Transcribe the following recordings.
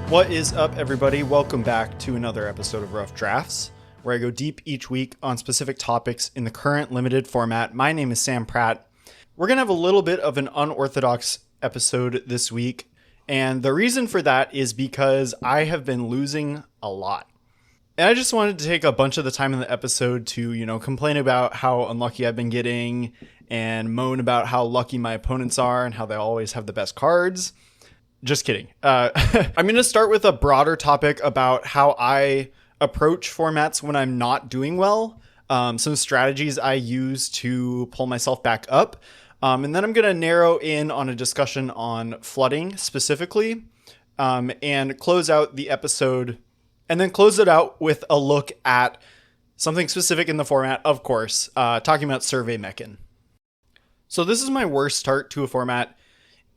What is up, everybody? Welcome back to another episode of Rough Drafts, where I go deep each week on specific topics in the current limited format. My name is Sam Pratt. We're going to have a little bit of an unorthodox episode this week, and the reason for that is because I have been losing a lot. And I just wanted to take a bunch of the time in the episode to, complain about how unlucky I've been getting and moan about how lucky my opponents are and how they always have the best cards. Just kidding. I'm going to start with a broader topic about how I approach formats when I'm not doing well. Some strategies I use to pull myself back up. And then I'm going to narrow in on a discussion on flooding specifically, and close out the episode and then close it out with a look at something specific in the format, of course, talking about Survey Mechan. So this is my worst start to a format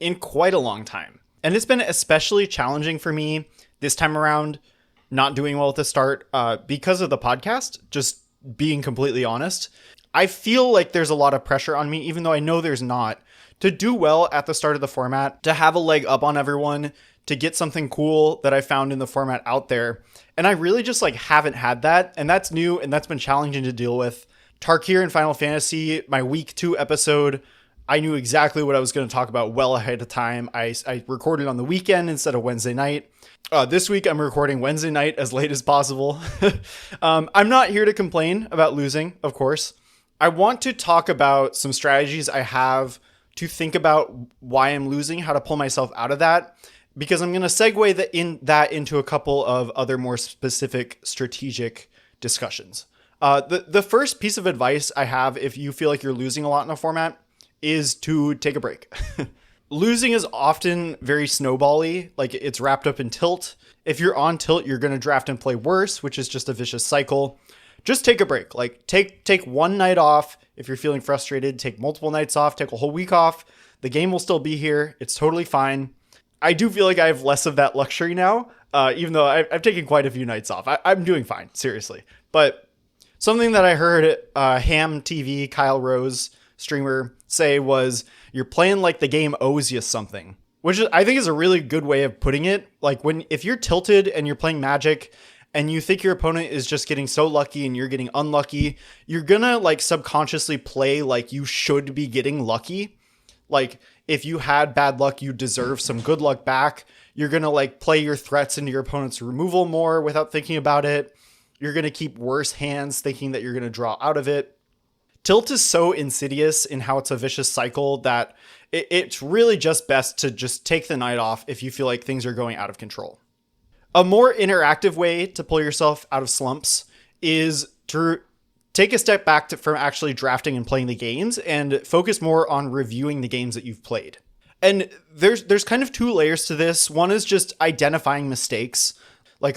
in quite a long time. And it's been especially challenging for me this time around, not doing well at the start because of the podcast, just being completely honest. I feel like there's a lot of pressure on me, even though I know there's not, to do well at the start of the format, to have a leg up on everyone, to get something cool that I found in the format out there. And I really just haven't had that. And that's new and that's been challenging to deal with. Tarkir in Final Fantasy, my week 2 episode, I knew exactly what I was going to talk about well ahead of time. I recorded on the weekend instead of Wednesday night. This week, I'm recording Wednesday night as late as possible. I'm not here to complain about losing, of course. I want to talk about some strategies I have to think about why I'm losing, how to pull myself out of that, because I'm going to segue that into a couple of other more specific strategic discussions. The first piece of advice I have if you feel like you're losing a lot in a format is to take a break. Losing is often very snowbally, it's wrapped up in tilt. If you're on tilt, you're going to draft and play worse, which is just a vicious cycle. Just take a break. Take one night off. If you're feeling frustrated, take multiple nights off, take a whole week off. The game will still be here. It's totally fine. I do feel like I have less of that luxury now, even though I've taken quite a few nights off. I'm doing fine, seriously. But something that I heard Ham TV, Kyle Rose, streamer, say was, you're playing like the game owes you something, which I think is a really good way of putting it. If you're tilted and you're playing Magic and you think your opponent is just getting so lucky and you're getting unlucky, you're gonna subconsciously play like you should be getting lucky. If you had bad luck, you deserve some good luck back. You're gonna play your threats into your opponent's removal more without thinking about it. You're gonna keep worse hands thinking that you're gonna draw out of it. Tilt is so insidious in how it's a vicious cycle that it's really just best to just take the night off if you feel like things are going out of control. A more interactive way to pull yourself out of slumps is to take a step back from actually drafting and playing the games and focus more on reviewing the games that you've played. And there's kind of 2 layers to this. One is just identifying mistakes.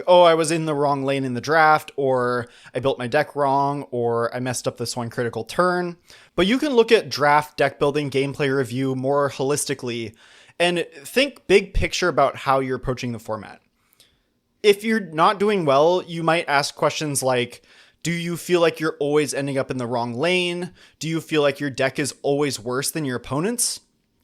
I was in the wrong lane in the draft, or I built my deck wrong, or I messed up this one critical turn. But you can look at draft, deck building, gameplay review more holistically and think big picture about how you're approaching the format. If you're not doing well, you might ask questions like, do you feel like you're always ending up in the wrong lane? Do you feel like your deck is always worse than your opponent's?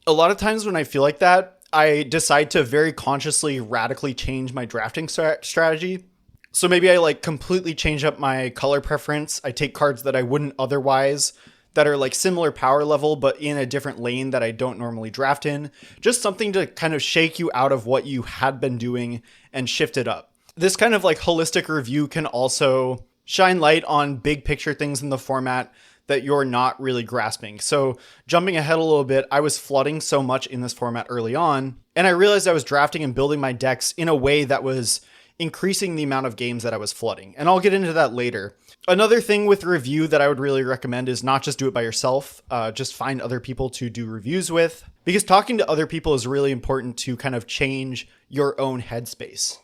A lot of times when I feel like that, I decide to very consciously radically change my drafting strategy. So maybe I completely change up my color preference. I take cards that I wouldn't otherwise, that are similar power level, but in a different lane that I don't normally draft in. Just something to kind of shake you out of what you had been doing and shift it up. This kind of holistic review can also shine light on big picture things in the format that you're not really grasping. So jumping ahead a little bit, I was flooding so much in this format early on, and I realized I was drafting and building my decks in a way that was increasing the amount of games that I was flooding. And I'll get into that later. Another thing with review that I would really recommend is not just do it by yourself, just find other people to do reviews with, because talking to other people is really important to kind of change your own headspace.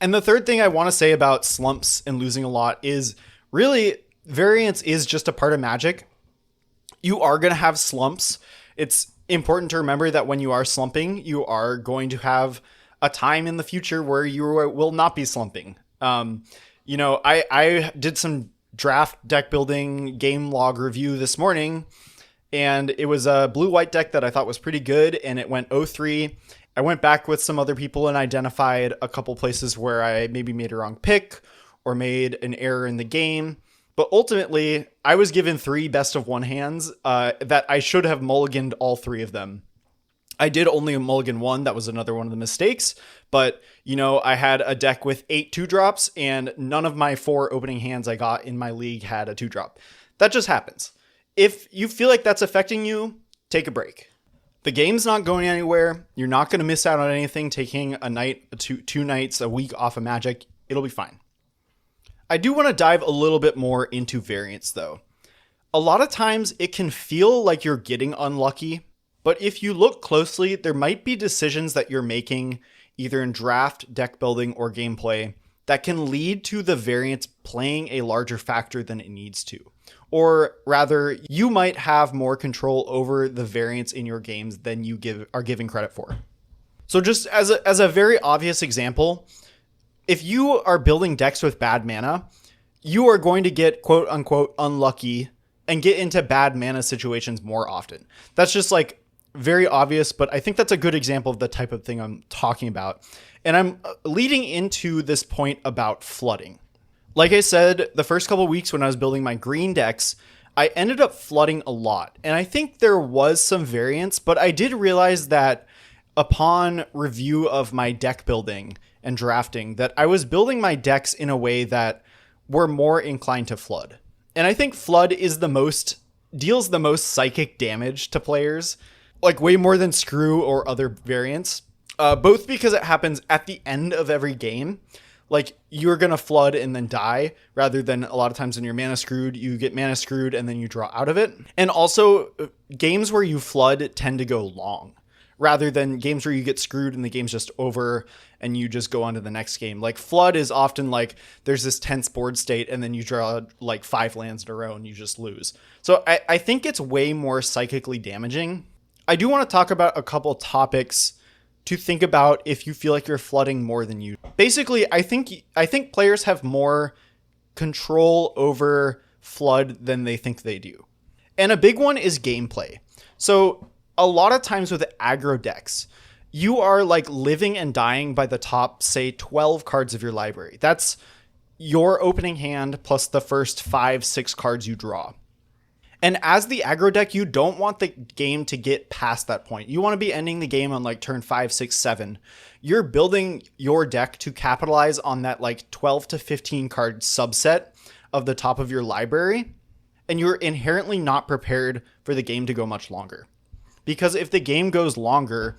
And the third thing I want to say about slumps and losing a lot is really, variance is just a part of Magic. You are going to have slumps. It's important to remember that when you are slumping, you are going to have a time in the future where you will not be slumping. I did some draft deck building game log review this morning, and it was a blue-white deck that I thought was pretty good, and it went 0-3, I went back with some other people and identified a couple places where I maybe made a wrong pick or made an error in the game. But ultimately, I was given 3 best of 1 hands that I should have mulliganed all 3 of them. I did only mulligan 1. That was another one of the mistakes. But, I had a deck with 8 2-drops, and none of my 4 opening hands I got in my league had a 2-drop. That just happens. If you feel like that's affecting you, take a break. The game's not going anywhere. You're not going to miss out on anything taking a night, 2 nights, a week off of Magic. It'll be fine. I do want to dive a little bit more into variance, though. A lot of times it can feel like you're getting unlucky, but if you look closely, there might be decisions that you're making, either in draft, deck building, or gameplay, that can lead to the variance playing a larger factor than it needs to. Or rather, you might have more control over the variance in your games than you are giving credit for. So just as a very obvious example, if you are building decks with bad mana, you are going to get quote unquote unlucky and get into bad mana situations more often. That's just like very obvious, but I think that's a good example of the type of thing I'm talking about. And I'm leading into this point about flooding. Like I said, the first couple of weeks when I was building my green decks, I ended up flooding a lot. And I think there was some variance, but I did realize that upon review of my deck building and drafting, that I was building my decks in a way that were more inclined to flood. And I think flood deals the most psychic damage to players, like way more than screw or other variants, both because it happens at the end of every game. Like, you're going to flood and then die, rather than a lot of times when you're mana screwed, you get mana screwed and then you draw out of it. And also, games where you flood tend to go long, rather than games where you get screwed and the game's just over and you just go on to the next game. Like, flood is often like, there's this tense board state and then you draw like 5 lands in a row and you just lose. So I think it's way more psychically damaging. I do want to talk about a couple topics to think about if you feel like you're flooding more than you. Basically, I think players have more control over flood than they think they do. And a big one is gameplay. So a lot of times with aggro decks, you are like living and dying by the top, say 12 cards of your library. That's your opening hand plus the first 5-6 cards you draw. And as the aggro deck, you don't want the game to get past that point. You want to be ending the game on like turn 5, 6, 7. You're building your deck to capitalize on that like 12 to 15 card subset of the top of your library. And you're inherently not prepared for the game to go much longer. Because if the game goes longer,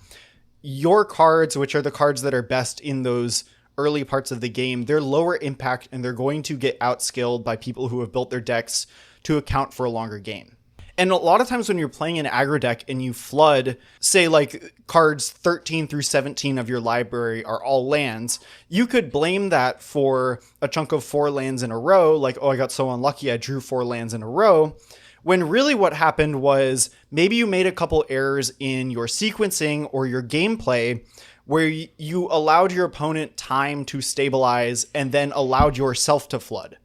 your cards, which are the cards that are best in those early parts of the game, they're lower impact and they're going to get outskilled by people who have built their decks to account for a longer game. And a lot of times when you're playing an aggro deck and you flood, say like cards 13 through 17 of your library are all lands, you could blame that for a chunk of 4 lands in a row, like, oh, I got so unlucky, I drew 4 lands in a row. When really what happened was maybe you made a couple errors in your sequencing or your gameplay where you allowed your opponent time to stabilize and then allowed yourself to flood.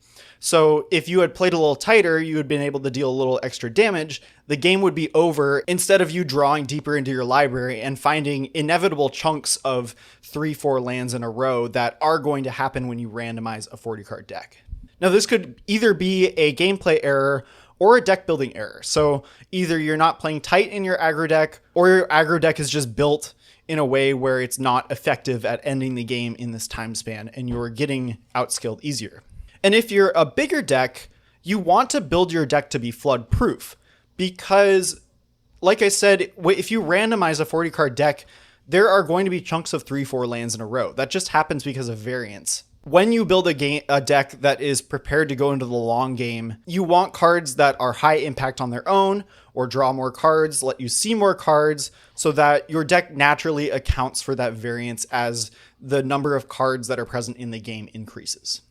So if you had played a little tighter, you had been able to deal a little extra damage, the game would be over instead of you drawing deeper into your library and finding inevitable chunks of 3-4 lands in a row that are going to happen when you randomize a 40-card deck. Now, this could either be a gameplay error or a deck building error. So either you're not playing tight in your aggro deck, or your aggro deck is just built in a way where it's not effective at ending the game in this time span and you're getting outskilled easier. And if you're a bigger deck, you want to build your deck to be flood proof because, like I said, if you randomize a 40 card deck, there are going to be chunks of 3-4 lands in a row. That just happens because of variance. When you build a deck that is prepared to go into the long game, you want cards that are high impact on their own or draw more cards, let you see more cards so that your deck naturally accounts for that variance as the number of cards that are present in the game increases.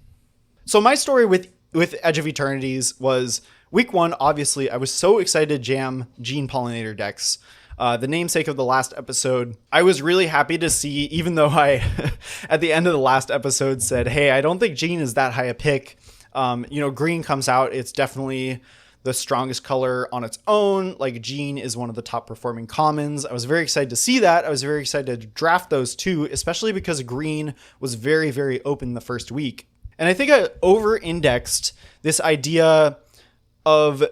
So my story with Edge of Eternities was week 1, obviously, I was so excited to jam Gene Pollinator decks. The namesake of the last episode, I was really happy to see, even though I, at the end of the last episode said, hey, I don't think Gene is that high a pick. Green comes out. It's definitely the strongest color on its own. Like Jean is one of the top performing commons. I was very excited to see that. I was very excited to draft those too, especially because green was very, very open the first week. And I think I over-indexed this idea of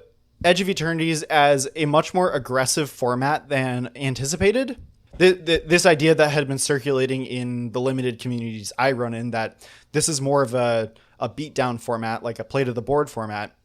Edge of Eternities as a much more aggressive format than anticipated. This idea that had been circulating in the limited communities I run in, that this is more of a beatdown format, like a play to the board format.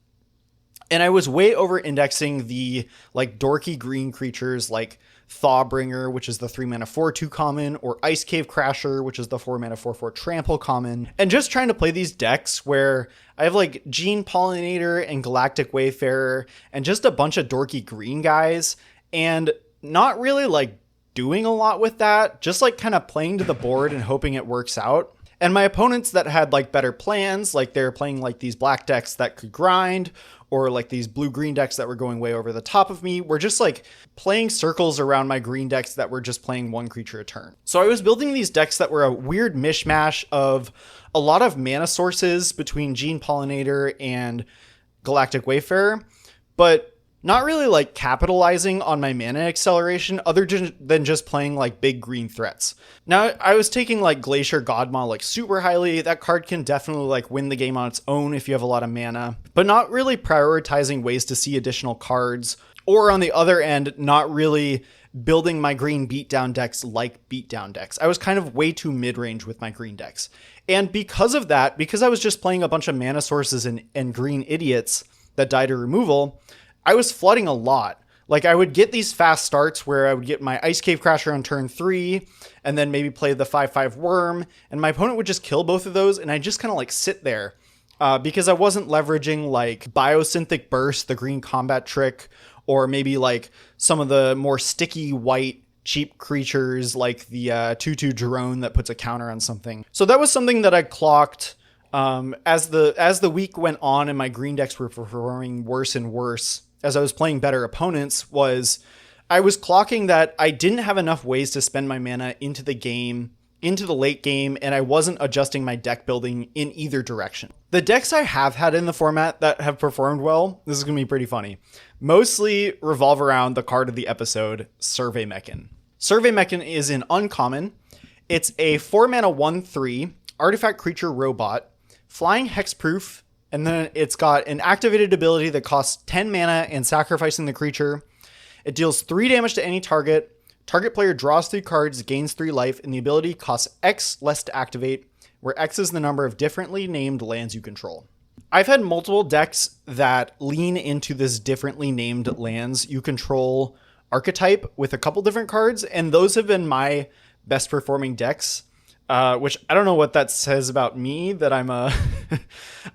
And I was way over indexing the like dorky green creatures like Thawbringer, which is the 3-mana 4/2 common, or Ice Cave Crasher, which is the 4-mana 4/4 trample common, and just trying to play these decks where I have like Gene Pollinator and Galactic Wayfarer and just a bunch of dorky green guys, and not really like doing a lot with that, just like kind of playing to the board and hoping it works out. And my opponents that had like better plans, like they're playing like these black decks that could grind, or like these blue-green decks that were going way over the top of me, were just like playing circles around my green decks that were just playing one creature a turn. So I was building these decks that were a weird mishmash of a lot of mana sources between Gene Pollinator and Galactic Wayfarer, but not really like capitalizing on my mana acceleration other than just playing like big green threats. Now, I was taking like Glacier Godmaw like super highly. That card can definitely like win the game on its own if you have a lot of mana, but not really prioritizing ways to see additional cards, or on the other end, not really building my green beatdown decks like beatdown decks. I was kind of way too mid-range with my green decks. And because of that, because I was just playing a bunch of mana sources and green idiots that die to removal, I was flooding a lot. Like I would get these fast starts where I would get my Ice Cave Crasher on turn 3 and then maybe play the 5/5 Worm, and my opponent would just kill both of those, and I just kind of like sit there because I wasn't leveraging like Biosynthic Burst, the green combat trick, or maybe like some of the more sticky white cheap creatures like the 2/2 Drone that puts a counter on something. So that was something that I clocked as the week went on and my green decks were performing worse and worse as I was playing better opponents. I was clocking that I didn't have enough ways to spend my mana into the game, into the late game, and I wasn't adjusting my deck building in either direction. The decks I have had in the format that have performed well, this is going to be pretty funny, mostly revolve around the card of the episode, Survey Mechan. Survey Mechan is an uncommon. It's a 4-mana 1/3 artifact creature robot, flying hexproof, and then it's got an activated ability that costs 10 mana and sacrificing the creature. It deals 3 damage to any target. Target player draws 3 cards, gains 3 life, and the ability costs X less to activate, where X is the number of differently named lands you control. I've had multiple decks that lean into this differently named lands you control archetype with a couple different cards, and those have been my best performing decks. Which I don't know what that says about me, that I'm a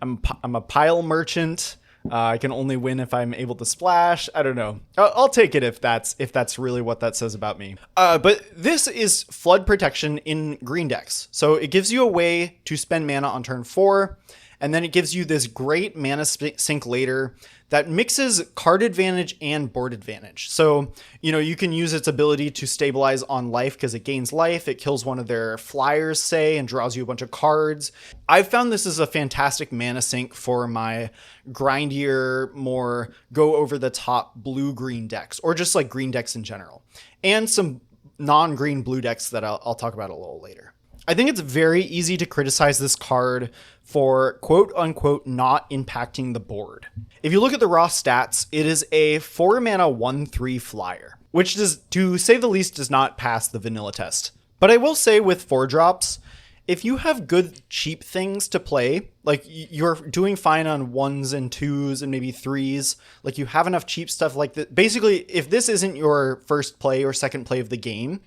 I'm a pile merchant. I can only win if I'm able to splash. I don't know. I'll take it if that's really what that says about me. But this is flood protection in green decks. So it gives you a way to spend mana on turn 4, and then it gives you this great mana sink later that mixes card advantage and board advantage. So, you can use its ability to stabilize on life because it gains life. It kills one of their flyers, say, and draws you a bunch of cards. I've found this is a fantastic mana sink for my grindier, more go over the top blue-green decks, or just like green decks in general, and some non-green blue decks that I'll talk about a little later. I think it's very easy to criticize this card for quote unquote not impacting the board. If you look at the raw stats, it is a 4-mana 1/3 flyer, which to say the least does not pass the vanilla test. But I will say with 4-drops, if you have good cheap things to play, like you're doing fine on 1s and 2s and maybe 3s, like you have enough cheap stuff like that. Basically, if this isn't your first play or second play of the game,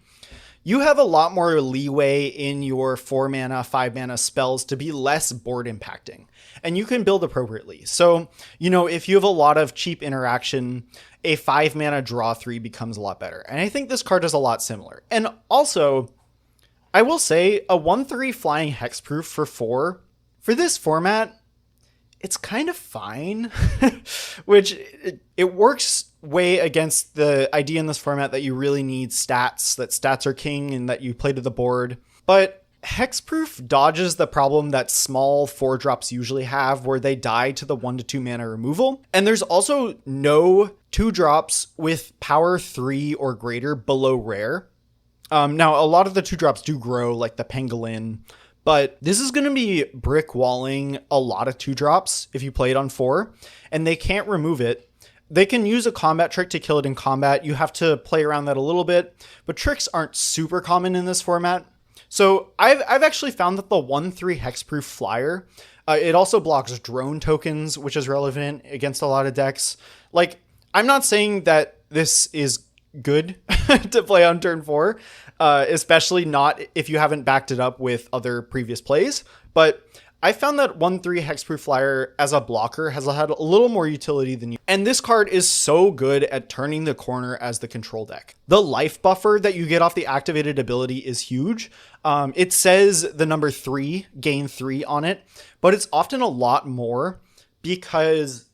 you have a lot more leeway in your 4-mana, 5-mana spells to be less board impacting, and you can build appropriately. So, if you have a lot of cheap interaction, a 5-mana draw 3 becomes a lot better. And I think this card does a lot similar. And also, I will say a 1/3 flying hexproof for 4 for this format, it's kind of fine, which it works way against the idea in this format that you really need stats, that stats are king and that you play to the board. But Hexproof dodges the problem that small 4-drops usually have, where they die to the 1-2 mana removal. And there's also no 2-drops with power 3 or greater below rare. Now, a lot of the 2-drops do grow, like the Pangolin, but this is going to be brick walling a lot of 2-drops if you play it on 4, and they can't remove it. They can use a combat trick to kill it in combat. You have to play around that a little bit, but tricks aren't super common in this format. So I've actually found that the 1/3 hexproof flyer, it also blocks drone tokens, which is relevant against a lot of decks. Like, I'm not saying that this is good to play on turn 4, especially not if you haven't backed it up with other previous plays, but I found that 1/3 hexproof flyer as a blocker has had a little more utility than you. And this card is so good at turning the corner as the control deck. The life buffer that you get off the activated ability is huge. It says the number 3, gain 3 on it, but it's often a lot more because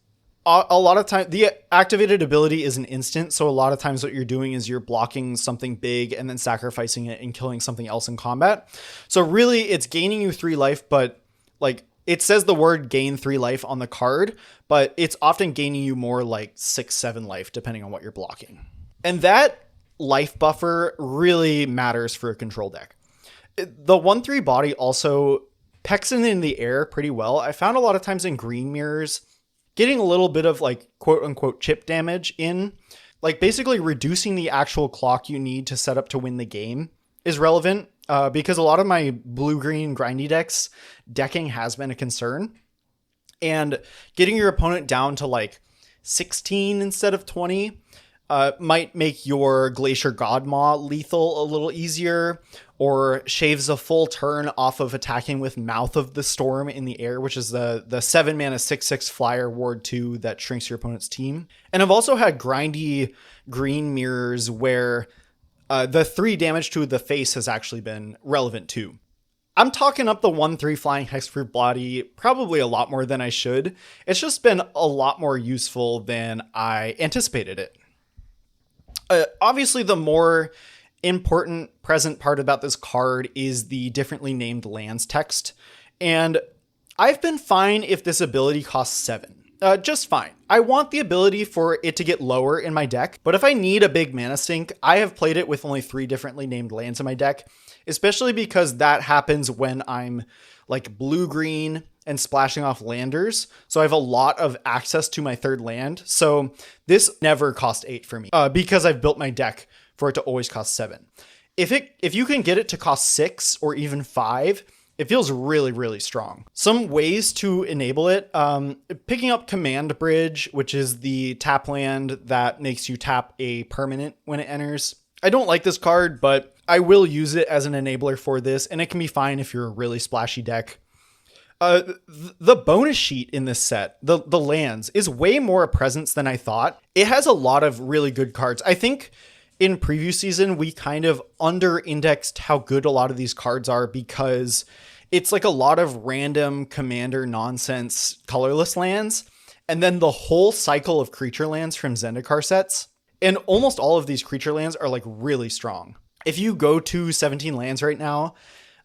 a lot of time the activated ability is an instant. So a lot of times what you're doing is you're blocking something big and then sacrificing it and killing something else in combat. So really it's gaining you 3 life, but like it says the word gain 3 life on the card, but it's often gaining you more like 6-7 life, depending on what you're blocking. And that life buffer really matters for a control deck. The 1/3 body also pecks it in the air pretty well. I found a lot of times in green mirrors, getting a little bit of like quote unquote chip damage in, like basically reducing the actual clock you need to set up to win the game is relevant. Because a lot of my blue-green grindy decks, decking has been a concern. And getting your opponent down to like 16 instead of 20 might make your Glacier Godmaw lethal a little easier, or shaves a full turn off of attacking with Mouth of the Storm in the air, which is the 7-mana 6/6 flyer ward 2 that shrinks your opponent's team. And I've also had grindy green mirrors where the 3 damage to the face has actually been relevant too. I'm talking up the 1/3 flying hexproof body probably a lot more than I should. It's just been a lot more useful than I anticipated it. Obviously, the more important present part about this card is the differently named lands text. And I've been fine if this ability costs 7. Just fine. I want the ability for it to get lower in my deck, but if I need a big mana sink, I have played it with only 3 differently named lands in my deck, especially because that happens when I'm like blue-green and splashing off landers, so I have a lot of access to my 3rd land. So this never cost 8 for me, because I've built my deck for it to always cost 7. If you can get it to cost 6 or even 5, it feels really, really strong. Some ways to enable it, picking up Command Bridge, which is the tap land that makes you tap a permanent when it enters. I don't like this card, but I will use it as an enabler for this, and it can be fine if you're a really splashy deck. The bonus sheet in this set, the lands, is way more a presence than I thought. It has a lot of really good cards. I think in preview season, we kind of under-indexed how good a lot of these cards are because it's like a lot of random commander nonsense colorless lands, and then the whole cycle of creature lands from Zendikar sets. And almost all of these creature lands are like really strong. If you go to 17 lands right now,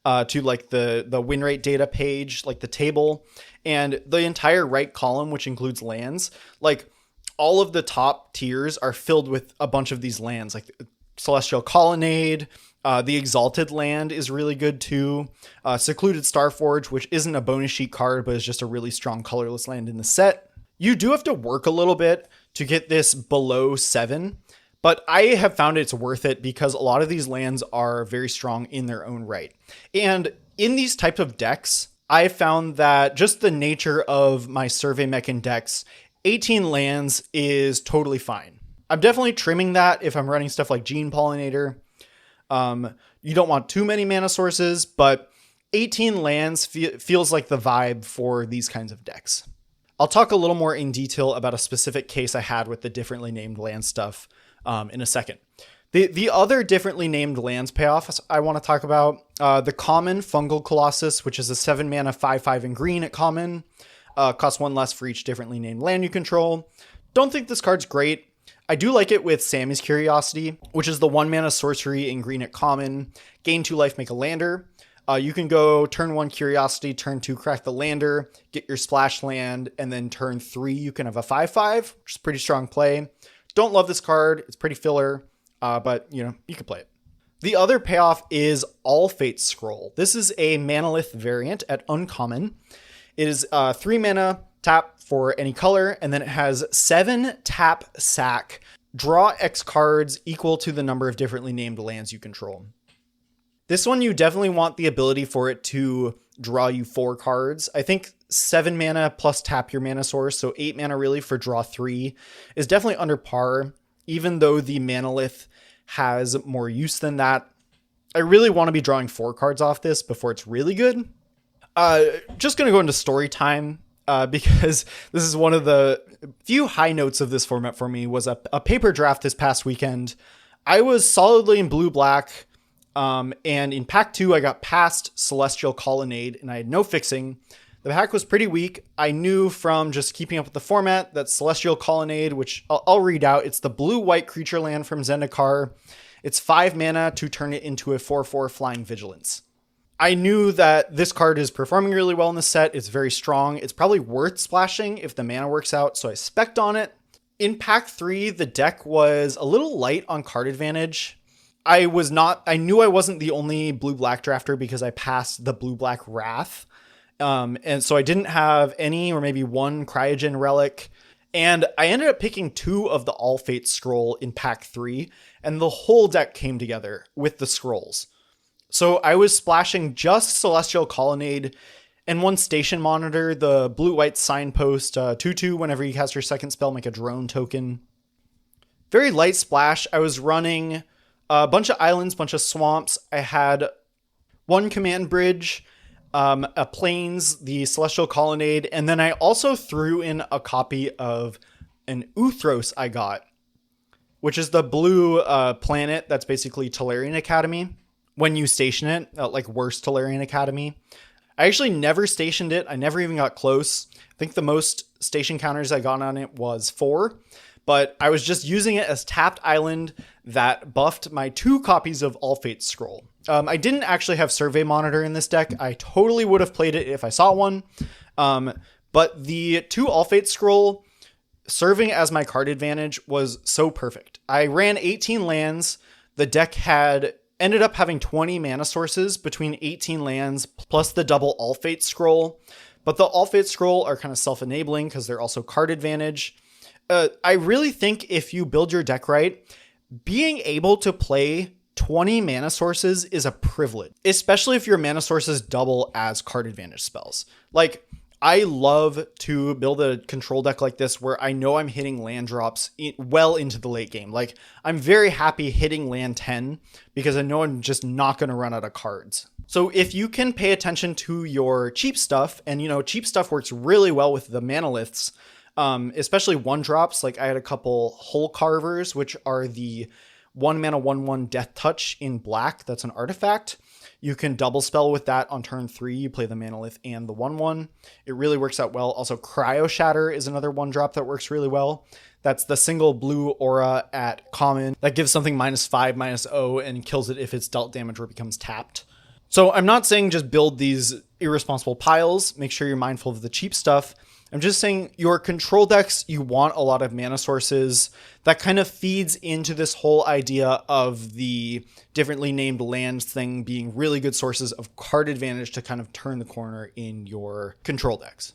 to like the win rate data page, like the table, and the entire right column, which includes lands, like all of the top tiers are filled with a bunch of these lands, like Celestial Colonnade. The Exalted Land is really good too. Secluded Starforge, which isn't a bonus sheet card, but is just a really strong colorless land in the set. You do have to work a little bit to get this below 7, but I have found it's worth it because a lot of these lands are very strong in their own right. And in these types of decks, I found that just the nature of my Survey Mechan decks, 18 lands is totally fine. I'm definitely trimming that if I'm running stuff like Gene Pollinator. You don't want too many mana sources, but 18 lands feels like the vibe for these kinds of decks. I'll talk a little more in detail about a specific case I had with the differently named land stuff in a second. The other differently named lands payoffs I want to talk about, the common Fungal Colossus, which is a 7 mana 5/5 in green at common, costs 1 less for each differently named land you control. Don't think this card's great. I do like it with Sammy's Curiosity, which is the 1 mana sorcery in green at common, gain 2 life, make a lander. You can go turn 1 Curiosity, turn 2 Crack the Lander, get your splash land, and then turn 3 you can have a 5/5, which is pretty strong play. Don't love this card. It's pretty filler, but you can play it. The other payoff is All Fate's Scroll. This is a Manalith variant at uncommon. It is 3 mana, tap for any color, and then it has 7 tap sack. Draw X cards equal to the number of differently named lands you control. This one, you definitely want the ability for it to draw you 4 cards. I think 7 mana plus tap your mana source, so 8 mana really for draw 3 is definitely under par, even though the Manalith has more use than that. I really want to be drawing 4 cards off this before it's really good. Just going to go into story time because this is one of the few high notes of this format for me. Was a paper draft this past weekend. I was solidly in blue-black. And in pack 2, I got past Celestial Colonnade and I had no fixing. The pack was pretty weak. I knew from just keeping up with the format that Celestial Colonnade, which I'll read out, it's the blue-white creature land from Zendikar. It's 5 mana to turn it into a 4/4 Flying Vigilance. I knew that this card is performing really well in the set. It's very strong. It's probably worth splashing if the mana works out, so I spec'd on it. In pack 3, the deck was a little light on card advantage. I knew I wasn't the only blue-black drafter because I passed the blue-black Wrath. And so I didn't have any or maybe 1 Cryogen Relic. And I ended up picking 2 of the All Fate's Scroll in pack 3. And the whole deck came together with the scrolls. So I was splashing just Celestial Colonnade and 1 Station Monitor, the blue-white Signpost, 2/2 whenever you cast your second spell, make a drone token. Very light splash. I was running a bunch of islands, bunch of swamps. I had 1 command bridge, a plains, the Celestial Colonnade, and then I also threw in a copy of an Uthros I got, which is the blue planet that's basically Tolarian Academy. When you station it, like worst Tolarian Academy. I actually never stationed it. I never even got close. I think the most station counters I got on it was 4. But I was just using it as tapped island that buffed my 2 copies of All Fate's Scroll. I didn't actually have Survey Monitor in this deck. I totally would have played it if I saw one. But the 2 All Fate's Scroll serving as my card advantage was so perfect. I ran 18 lands. The deck ended up having 20 mana sources between 18 lands plus the double All Fate's Scroll. But the All Fate's Scroll are kind of self-enabling because they're also card advantage. I really think if you build your deck right, being able to play 20 mana sources is a privilege, especially if your mana sources double as card advantage spells. Like, I love to build a control deck like this where I know I'm hitting land drops well into the late game. Like, I'm very happy hitting land 10 because I know I'm just not going to run out of cards. So if you can pay attention to your cheap stuff, and cheap stuff works really well with the Manaliths, especially 1-drops. Like I had a couple Hull Carvers, which are the 1 mana 1/1 Death Touch in black. That's an artifact. You can double spell with that on turn 3. You play the Manalith and the 1/1. It really works out well. Also, Cryo Shatter is another 1-drop that works really well. That's the single blue aura at common that gives something -5/-0 and kills it if it's dealt damage or it becomes tapped. So I'm not saying just build these irresponsible piles. Make sure you're mindful of the cheap stuff. I'm just saying your control decks, you want a lot of mana sources. That kind of feeds into this whole idea of the differently named lands thing being really good sources of card advantage to kind of turn the corner in your control decks.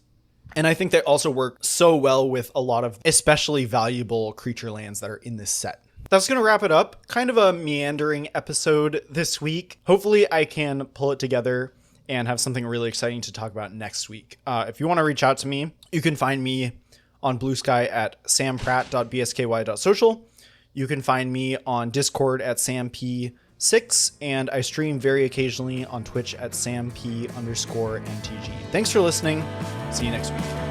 And I think they also work so well with a lot of especially valuable creature lands that are in this set. That's going to wrap it up. Kind of a meandering episode this week. Hopefully I can pull it together and have something really exciting to talk about next week. If you want to reach out to me, you can find me on Blue Sky at sampratt.bsky.social. You can find me on Discord at samp6, and I stream very occasionally on Twitch at samp_mtg. Thanks for listening. See you next week.